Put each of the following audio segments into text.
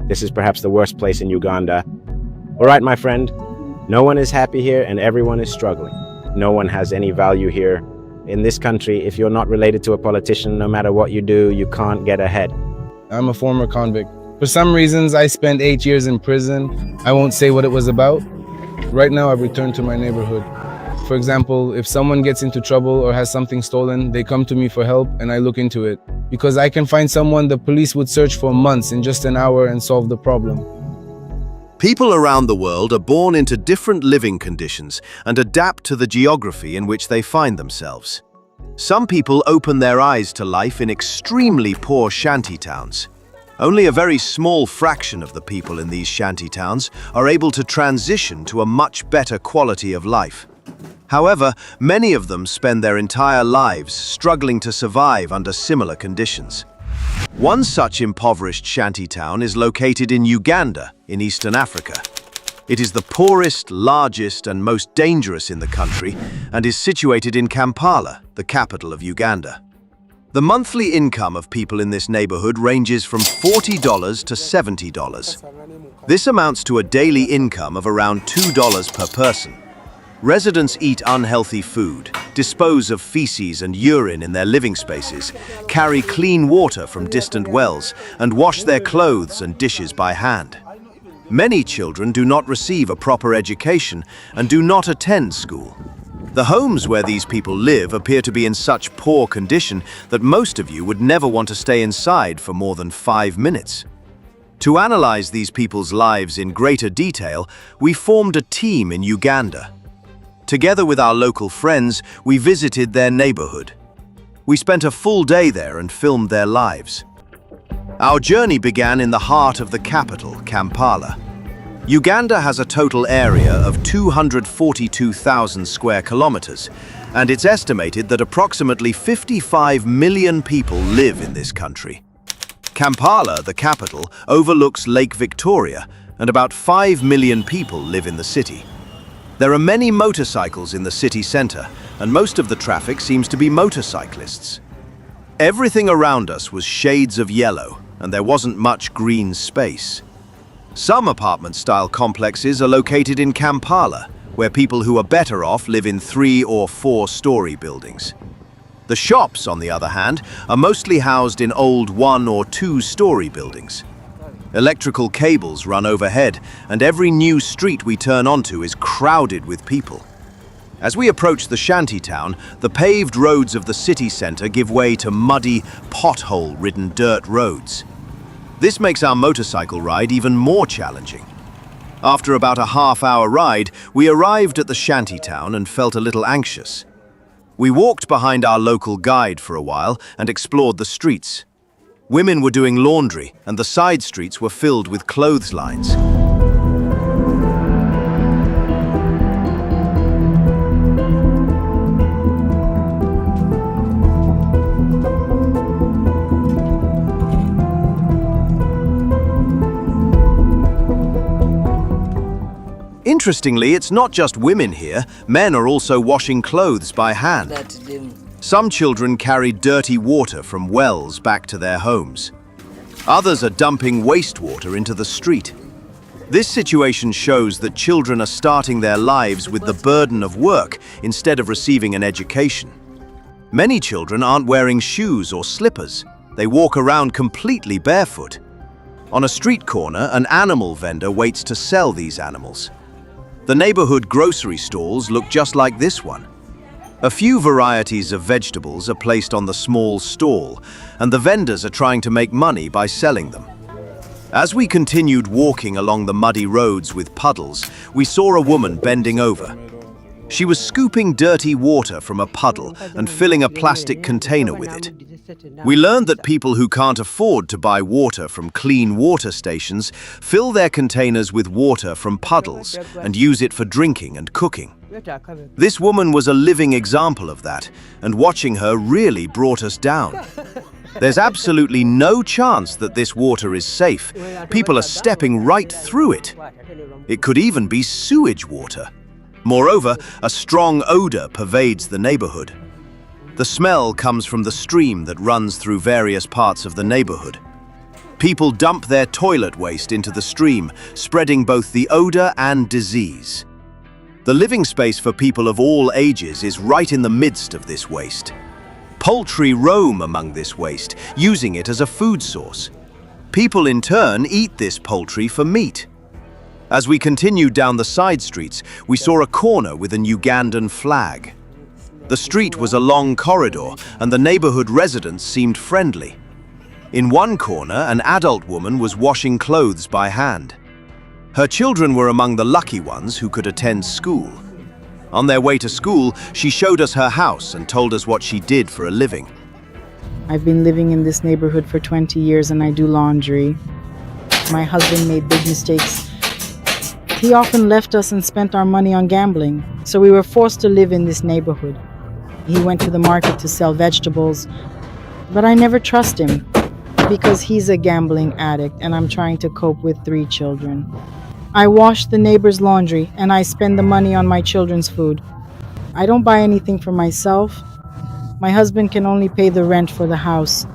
This is perhaps the worst place in Uganda. All right, my friend, no one is happy here and everyone is struggling. No one has any value here. In this country, if you're not related to a politician, no matter what you do, you can't get ahead. I'm a former convict. For some reasons, I spent 8 years in prison. I won't say what it was about. Right now, I've returned to my neighborhood. For example, if someone gets into trouble or has something stolen, they come to me for help and I look into it. Because I can find someone the police would search for months in just an hour and solve the problem. People around the world are born into different living conditions and adapt to the geography in which they find themselves. Some people open their eyes to life in extremely poor shanty towns. Only a very small fraction of the people in these shanty towns are able to transition to a much better quality of life. However, many of them spend their entire lives struggling to survive under similar conditions. One such impoverished shanty town is located in Uganda, in Eastern Africa. It is the poorest, largest, and most dangerous in the country and is situated in Kampala, the capital of Uganda. The monthly income of people in this neighborhood ranges from $40 to $70. This amounts to a daily income of around $2 per person. Residents eat unhealthy food, dispose of feces and urine in their living spaces, carry clean water from distant wells, and wash their clothes and dishes by hand. Many children do not receive a proper education and do not attend school. The homes where these people live appear to be in such poor condition that most of you would never want to stay inside for more than 5 minutes. To analyze these people's lives in greater detail, we formed a team in Uganda. Together with our local friends, we visited their neighborhood. We spent a full day there and filmed their lives. Our journey began in the heart of the capital, Kampala. Uganda has a total area of 242,000 square kilometers, and it's estimated that approximately 55 million people live in this country. Kampala, the capital, overlooks Lake Victoria, and about 5 million people live in the city. There are many motorcycles in the city center, and most of the traffic seems to be motorcyclists. Everything around us was shades of yellow, and there wasn't much green space. Some apartment-style complexes are located in Kampala, where people who are better off live in 3- or 4-story buildings. The shops, on the other hand, are mostly housed in old 1- or 2-story buildings. Electrical cables run overhead, and every new street we turn onto is crowded with people. As we approach the shanty town, the paved roads of the city center give way to muddy, pothole-ridden dirt roads. This makes our motorcycle ride even more challenging. After about a half-hour ride, we arrived at the shanty town and felt a little anxious. We walked behind our local guide for a while and explored the streets. Women were doing laundry, and the side streets were filled with clotheslines. Interestingly, it's not just women here. Men are also washing clothes by hand. Some children carry dirty water from wells back to their homes. Others are dumping wastewater into the street. This situation shows that children are starting their lives with the burden of work instead of receiving an education. Many children aren't wearing shoes or slippers. They walk around completely barefoot. On a street corner, an animal vendor waits to sell these animals. The neighborhood grocery stalls look just like this one. A few varieties of vegetables are placed on the small stall, and the vendors are trying to make money by selling them. As we continued walking along the muddy roads with puddles, we saw a woman bending over. She was scooping dirty water from a puddle and filling a plastic container with it. We learned that people who can't afford to buy water from clean water stations fill their containers with water from puddles and use it for drinking and cooking. This woman was a living example of that, and watching her really brought us down. There's absolutely no chance that this water is safe. People are stepping right through it. It could even be sewage water. Moreover, a strong odor pervades the neighborhood. The smell comes from the stream that runs through various parts of the neighborhood. People dump their toilet waste into the stream, spreading both the odor and disease. The living space for people of all ages is right in the midst of this waste. Poultry roam among this waste, using it as a food source. People in turn eat this poultry for meat. As we continued down the side streets, we saw a corner with an Ugandan flag. The street was a long corridor, and the neighborhood residents seemed friendly. In one corner, an adult woman was washing clothes by hand. Her children were among the lucky ones who could attend school. On their way to school, she showed us her house and told us what she did for a living. I've been living in this neighborhood for 20 years and I do laundry. My husband made big mistakes. He often left us and spent our money on gambling, so we were forced to live in this neighborhood. He went to the market to sell vegetables, but I never trust him because he's a gambling addict and I'm trying to cope with 3 children. I wash the neighbor's laundry and I spend the money on my children's food. I don't buy anything for myself. My husband can only pay the rent for the house.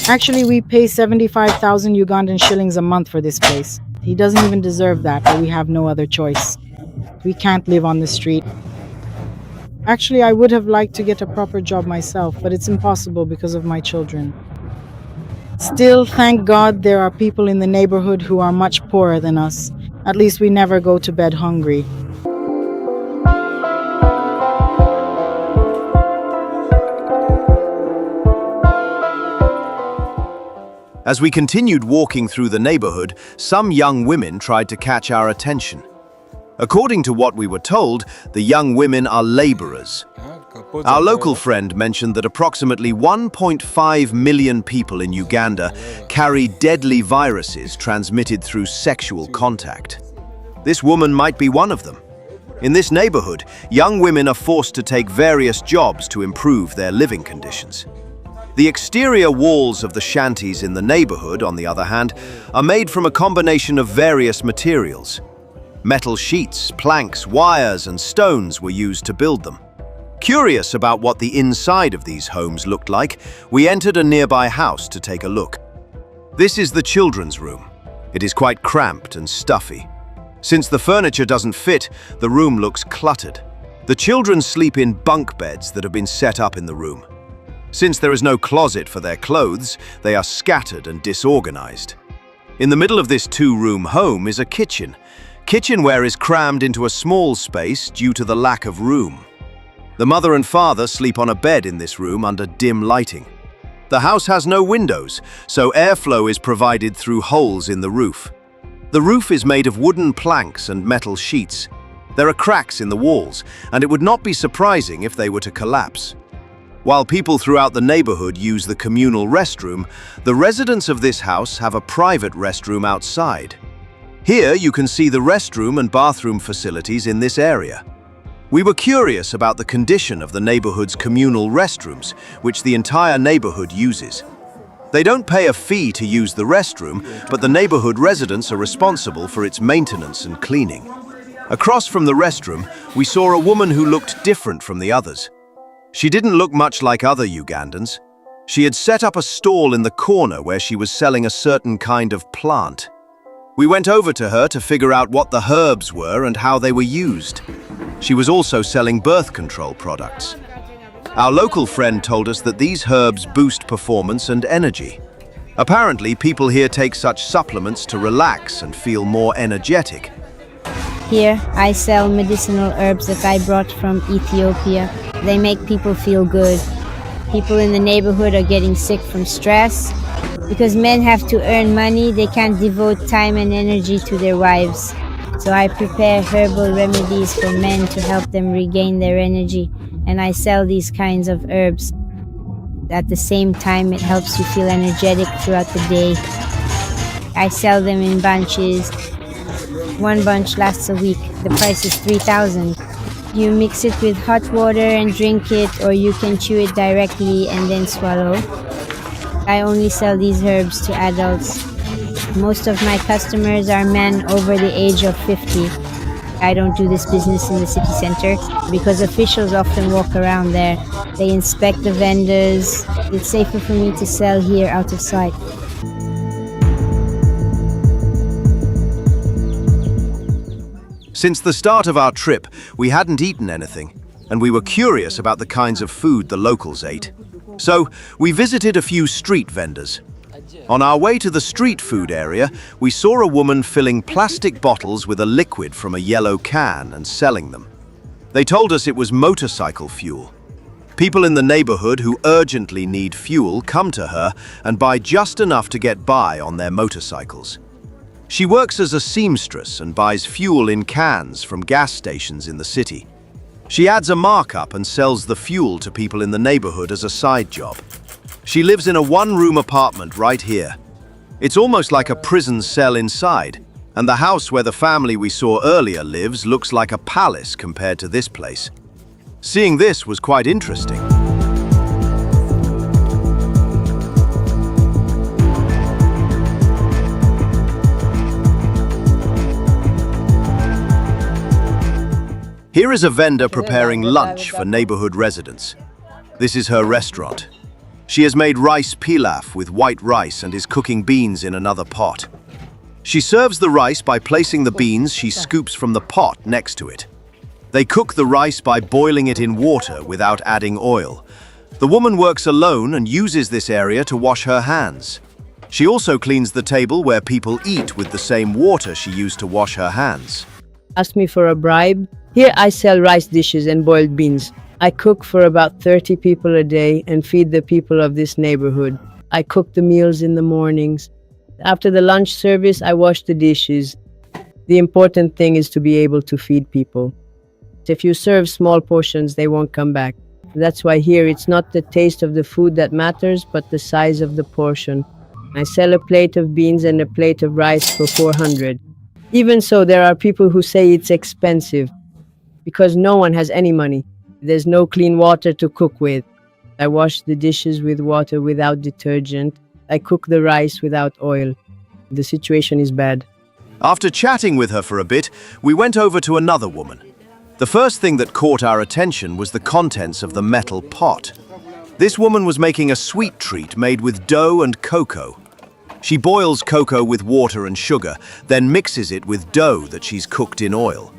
Actually, we pay 75,000 Ugandan shillings a month for this place. He doesn't even deserve that, but we have no other choice. We can't live on the street. Actually, I would have liked to get a proper job myself, but it's impossible because of my children. Still, thank God there are people in the neighborhood who are much poorer than us. At least we never go to bed hungry. As we continued walking through the neighborhood, some young women tried to catch our attention. According to what we were told, the young women are laborers. Our local friend mentioned that approximately 1.5 million people in Uganda carry deadly viruses transmitted through sexual contact. This woman might be one of them. In this neighborhood, young women are forced to take various jobs to improve their living conditions. The exterior walls of the shanties in the neighborhood, on the other hand, are made from a combination of various materials. Metal sheets, planks, wires, and stones were used to build them. Curious about what the inside of these homes looked like, we entered a nearby house to take a look. This is the children's room. It is quite cramped and stuffy. Since the furniture doesn't fit, the room looks cluttered. The children sleep in bunk beds that have been set up in the room. Since there is no closet for their clothes, they are scattered and disorganized. In the middle of this 2-room home is a kitchen. Kitchenware is crammed into a small space due to the lack of room. The mother and father sleep on a bed in this room under dim lighting. The house has no windows, so airflow is provided through holes in the roof. The roof is made of wooden planks and metal sheets. There are cracks in the walls, and it would not be surprising if they were to collapse. While people throughout the neighborhood use the communal restroom, the residents of this house have a private restroom outside. Here you can see the restroom and bathroom facilities in this area. We were curious about the condition of the neighborhood's communal restrooms, which the entire neighborhood uses. They don't pay a fee to use the restroom, but the neighborhood residents are responsible for its maintenance and cleaning. Across from the restroom, we saw a woman who looked different from the others. She didn't look much like other Ugandans. She had set up a stall in the corner where she was selling a certain kind of plant. We went over to her to figure out what the herbs were and how they were used. She was also selling birth control products. Our local friend told us that these herbs boost performance and energy. Apparently, people here take such supplements to relax and feel more energetic. Here, I sell medicinal herbs that I brought from Ethiopia. They make people feel good. People in the neighborhood are getting sick from stress. Because men have to earn money, they can't devote time and energy to their wives. So I prepare herbal remedies for men to help them regain their energy. And I sell these kinds of herbs. At the same time, it helps you feel energetic throughout the day. I sell them in bunches. 1 bunch lasts a week. The price is 3,000. You mix it with hot water and drink it, or you can chew it directly and then swallow. I only sell these herbs to adults. Most of my customers are men over the age of 50. I don't do this business in the city center because officials often walk around there. They inspect the vendors. It's safer for me to sell here out of sight. Since the start of our trip, we hadn't eaten anything, and we were curious about the kinds of food the locals ate. So, we visited a few street vendors. On our way to the street food area, we saw a woman filling plastic bottles with a liquid from a yellow can and selling them. They told us it was motorcycle fuel. People in the neighborhood who urgently need fuel come to her and buy just enough to get by on their motorcycles. She works as a seamstress and buys fuel in cans from gas stations in the city. She adds a markup and sells the fuel to people in the neighborhood as a side job. She lives in a one-room apartment right here. It's almost like a prison cell inside, and the house where the family we saw earlier lives looks like a palace compared to this place. Seeing this was quite interesting. Here is a vendor preparing lunch for neighborhood residents. This is her restaurant. She has made rice pilaf with white rice and is cooking beans in another pot. She serves the rice by placing the beans she scoops from the pot next to it. They cook the rice by boiling it in water without adding oil. The woman works alone and uses this area to wash her hands. She also cleans the table where people eat with the same water she used to wash her hands. Asked me for a bribe. Here I sell rice dishes and boiled beans. I cook for about 30 people a day and feed the people of this neighborhood. I cook the meals in the mornings. After the lunch service, I wash the dishes. The important thing is to be able to feed people. If you serve small portions, they won't come back. That's why here it's not the taste of the food that matters, but the size of the portion. I sell a plate of beans and a plate of rice for 400. Even so, there are people who say it's expensive because no one has any money. There's no clean water to cook with. I wash the dishes with water without detergent. I cook the rice without oil. The situation is bad. After chatting with her for a bit, we went over to another woman. The first thing that caught our attention was the contents of the metal pot. This woman was making a sweet treat made with dough and cocoa. She boils cocoa with water and sugar, then mixes it with dough that she's cooked in oil.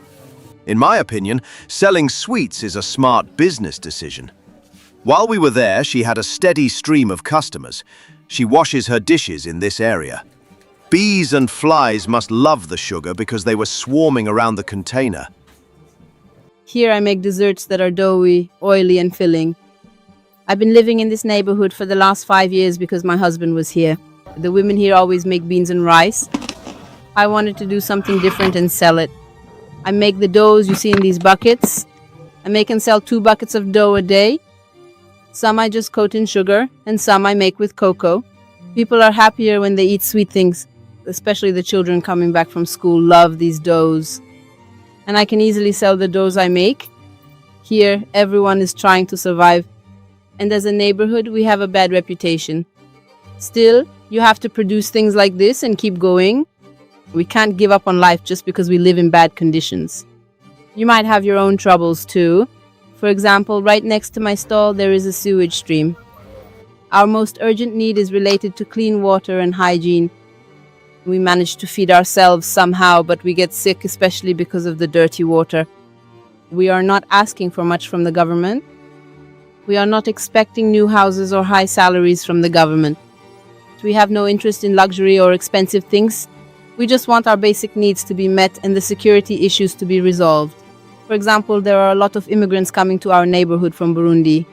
In my opinion, selling sweets is a smart business decision. While we were there, she had a steady stream of customers. She washes her dishes in this area. Bees and flies must love the sugar because they were swarming around the container. Here I make desserts that are doughy, oily and filling. I've been living in this neighborhood for the last 5 years because my husband was here. The women here always make beans and rice. I wanted to do something different and sell it. I make the doughs you see in these buckets. I make and sell 2 buckets of dough a day. Some I just coat in sugar, and some I make with cocoa. People are happier when they eat sweet things, especially the children coming back from school love these doughs. And I can easily sell the doughs I make. Here, everyone is trying to survive. And as a neighborhood, we have a bad reputation. Still, you have to produce things like this and keep going. We can't give up on life just because we live in bad conditions. You might have your own troubles too. For example, right next to my stall, there is a sewage stream. Our most urgent need is related to clean water and hygiene. We manage to feed ourselves somehow, but we get sick, especially because of the dirty water. We are not asking for much from the government. We are not expecting new houses or high salaries from the government. We have no interest in luxury or expensive things. We just want our basic needs to be met and the security issues to be resolved. For example, there are a lot of immigrants coming to our neighborhood from Burundi.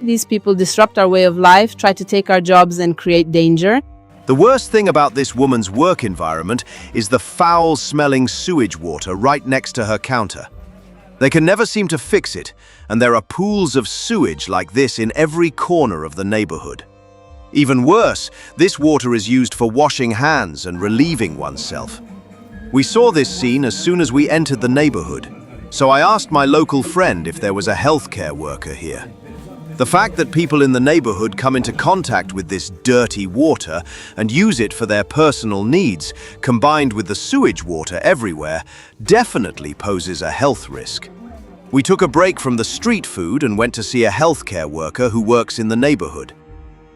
These people disrupt our way of life, try to take our jobs and create danger. The worst thing about this woman's work environment is the foul-smelling sewage water right next to her counter. They can never seem to fix it, and there are pools of sewage like this in every corner of the neighborhood. Even worse, this water is used for washing hands and relieving oneself. We saw this scene as soon as we entered the neighborhood, so I asked my local friend if there was a healthcare worker here. The fact that people in the neighborhood come into contact with this dirty water and use it for their personal needs, combined with the sewage water everywhere, definitely poses a health risk. We took a break from the street food and went to see a healthcare worker who works in the neighborhood.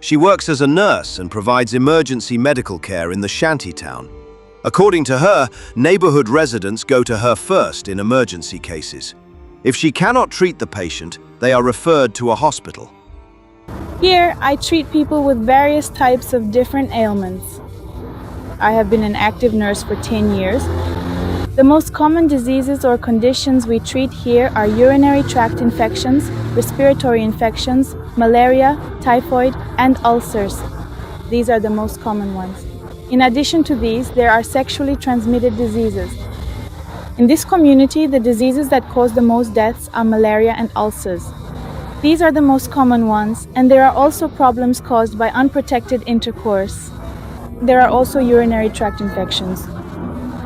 She works as a nurse and provides emergency medical care in the shanty town. According to her, neighborhood residents go to her first in emergency cases. If she cannot treat the patient, they are referred to a hospital. Here, I treat people with various types of different ailments. I have been an active nurse for 10 years. The most common diseases or conditions we treat here are urinary tract infections, respiratory infections, malaria, typhoid, and ulcers. These are the most common ones. In addition to these, there are sexually transmitted diseases. In this community, the diseases that cause the most deaths are malaria and ulcers. These are the most common ones, and there are also problems caused by unprotected intercourse. There are also urinary tract infections.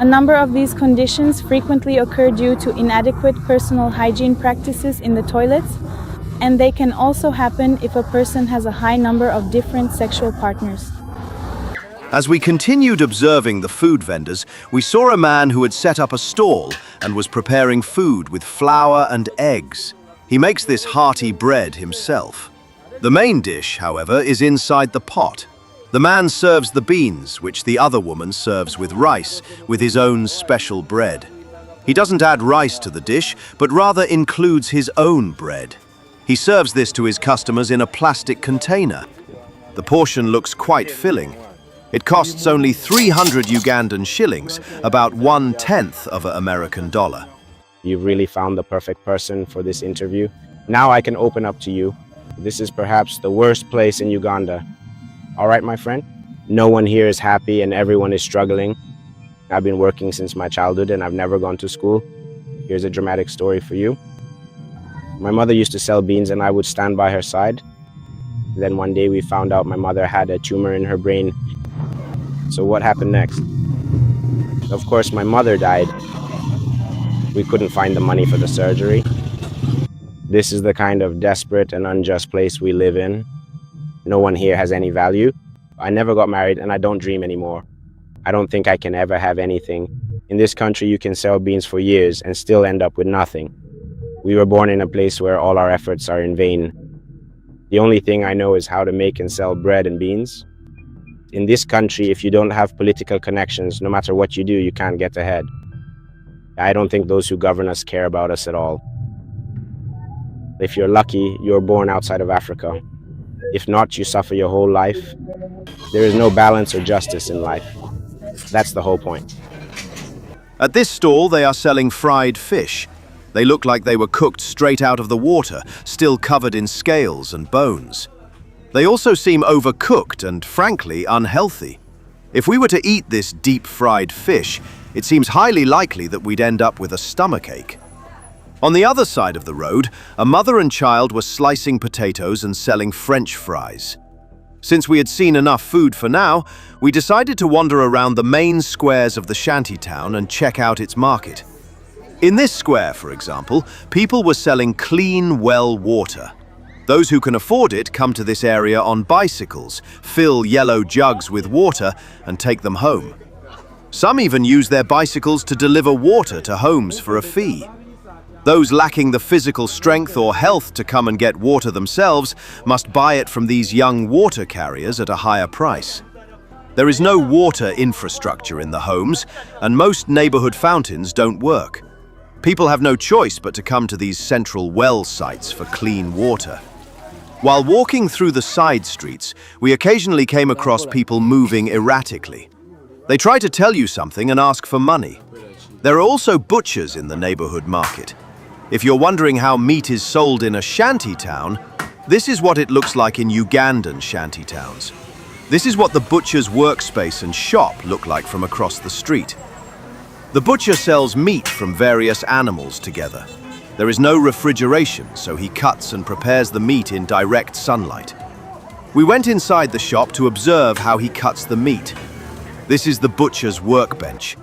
A number of these conditions frequently occur due to inadequate personal hygiene practices in the toilets, and they can also happen if a person has a high number of different sexual partners. As we continued observing the food vendors, we saw a man who had set up a stall and was preparing food with flour and eggs. He makes this hearty bread himself. The main dish, however, is inside the pot. The man serves the beans, which the other woman serves with rice, with his own special bread. He doesn't add rice to the dish, but rather includes his own bread. He serves this to his customers in a plastic container. The portion looks quite filling. It costs only 300 Ugandan shillings, about 1/10 of an American dollar. You've really found the perfect person for this interview. Now I can open up to you. This is perhaps the worst place in Uganda. All right, my friend? No one here is happy and everyone is struggling. I've been working since my childhood and I've never gone to school. Here's a dramatic story for you. My mother used to sell beans and I would stand by her side. Then one day we found out my mother had a tumor in her brain. So what happened next? Of course, my mother died. We couldn't find the money for the surgery. This is the kind of desperate and unjust place we live in. No one here has any value. I never got married and I don't dream anymore. I don't think I can ever have anything. In this country, you can sell beans for years and still end up with nothing. We were born in a place where all our efforts are in vain. The only thing I know is how to make and sell bread and beans. In this country, if you don't have political connections, no matter what you do, you can't get ahead. I don't think those who govern us care about us at all. If you're lucky, you're born outside of Africa. If not, you suffer your whole life. There is no balance or justice in life. That's the whole point. At this stall, they are selling fried fish. They look like they were cooked straight out of the water, still covered in scales and bones. They also seem overcooked and, frankly, unhealthy. If we were to eat this deep-fried fish, it seems highly likely that we'd end up with a stomachache. On the other side of the road, a mother and child were slicing potatoes and selling French fries. Since we had seen enough food for now, we decided to wander around the main squares of the shantytown and check out its market. In this square, for example, people were selling clean well water. Those who can afford it come to this area on bicycles, fill yellow jugs with water, and take them home. Some even use their bicycles to deliver water to homes for a fee. Those lacking the physical strength or health to come and get water themselves must buy it from these young water carriers at a higher price. There is no water infrastructure in the homes, and most neighborhood fountains don't work. People have no choice but to come to these central well sites for clean water. While walking through the side streets, we occasionally came across people moving erratically. They try to tell you something and ask for money. There are also butchers in the neighborhood market. If you're wondering how meat is sold in a shanty town, this is what it looks like in Ugandan shanty towns. This is what the butcher's workspace and shop look like from across the street. The butcher sells meat from various animals together. There is no refrigeration, so he cuts and prepares the meat in direct sunlight. We went inside the shop to observe how he cuts the meat. This is the butcher's workbench.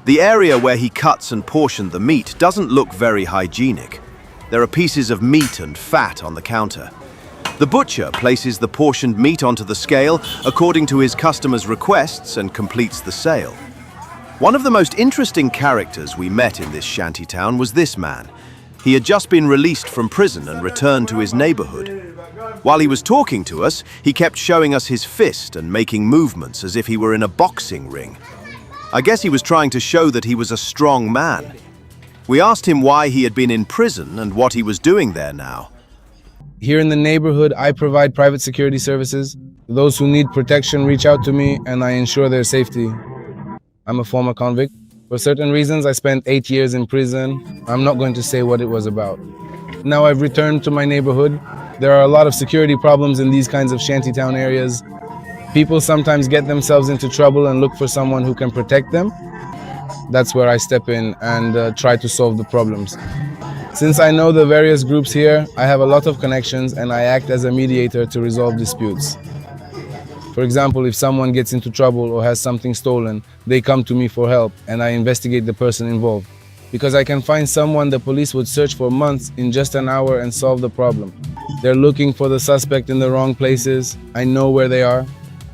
The area where he cuts and portioned the meat doesn't look very hygienic. There are pieces of meat and fat on the counter. The butcher places the portioned meat onto the scale according to his customer's requests and completes the sale. One of the most interesting characters we met in this shantytown was this man. He had just been released from prison and returned to his neighborhood. While he was talking to us, he kept showing us his fist and making movements as if he were in a boxing ring. I guess he was trying to show that he was a strong man. We asked him why he had been in prison and what he was doing there now. Here in the neighborhood, I provide private security services. Those who need protection reach out to me and I ensure their safety. I'm a former convict. For certain reasons, I spent 8 years in prison. I'm not going to say what it was about. Now I've returned to my neighborhood. There are a lot of security problems in these kinds of shantytown areas. People sometimes get themselves into trouble and look for someone who can protect them. That's where I step in and try to solve the problems. Since I know the various groups here, I have a lot of connections and I act as a mediator to resolve disputes. For example, if someone gets into trouble or has something stolen, they come to me for help and I investigate the person involved. Because I can find someone the police would search for months in just an hour and solve the problem. They're looking for the suspect in the wrong places. I know where they are.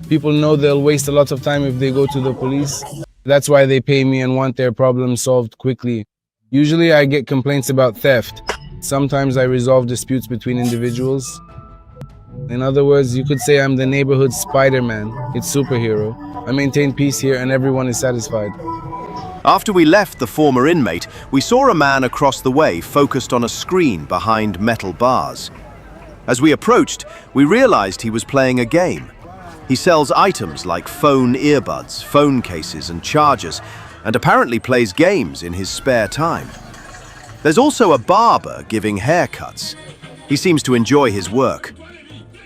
People know they'll waste a lot of time if they go to the police. That's why they pay me and want their problem solved quickly. Usually I get complaints about theft. Sometimes I resolve disputes between individuals. In other words, you could say I'm the neighborhood Spider-Man. It's superhero. I maintain peace here and everyone is satisfied. After we left the former inmate, we saw a man across the way focused on a screen behind metal bars. As we approached, we realized he was playing a game. He sells items like phone earbuds, phone cases and chargers, and apparently plays games in his spare time. There's also a barber giving haircuts. He seems to enjoy his work.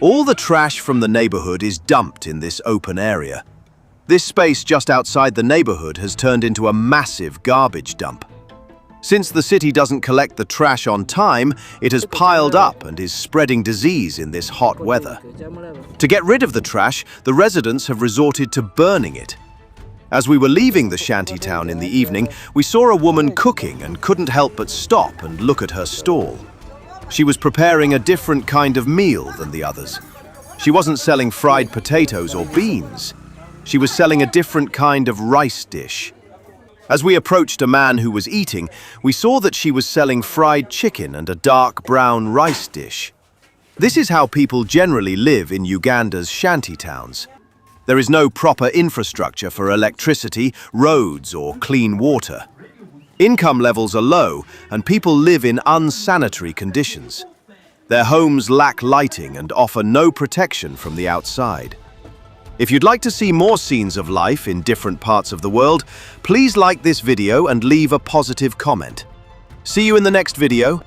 All the trash from the neighborhood is dumped in this open area. This space just outside the neighborhood has turned into a massive garbage dump. Since the city doesn't collect the trash on time, it has piled up and is spreading disease in this hot weather. To get rid of the trash, the residents have resorted to burning it. As we were leaving the shantytown in the evening, we saw a woman cooking and couldn't help but stop and look at her stall. She was preparing a different kind of meal than the others. She wasn't selling fried potatoes or beans. She was selling a different kind of rice dish. As we approached a man who was eating, we saw that she was selling fried chicken and a dark brown rice dish. This is how people generally live in Uganda's shantytowns. There is no proper infrastructure for electricity, roads, or clean water. Income levels are low, and people live in unsanitary conditions. Their homes lack lighting and offer no protection from the outside. If you'd like to see more scenes of life in different parts of the world, please like this video and leave a positive comment. See you in the next video.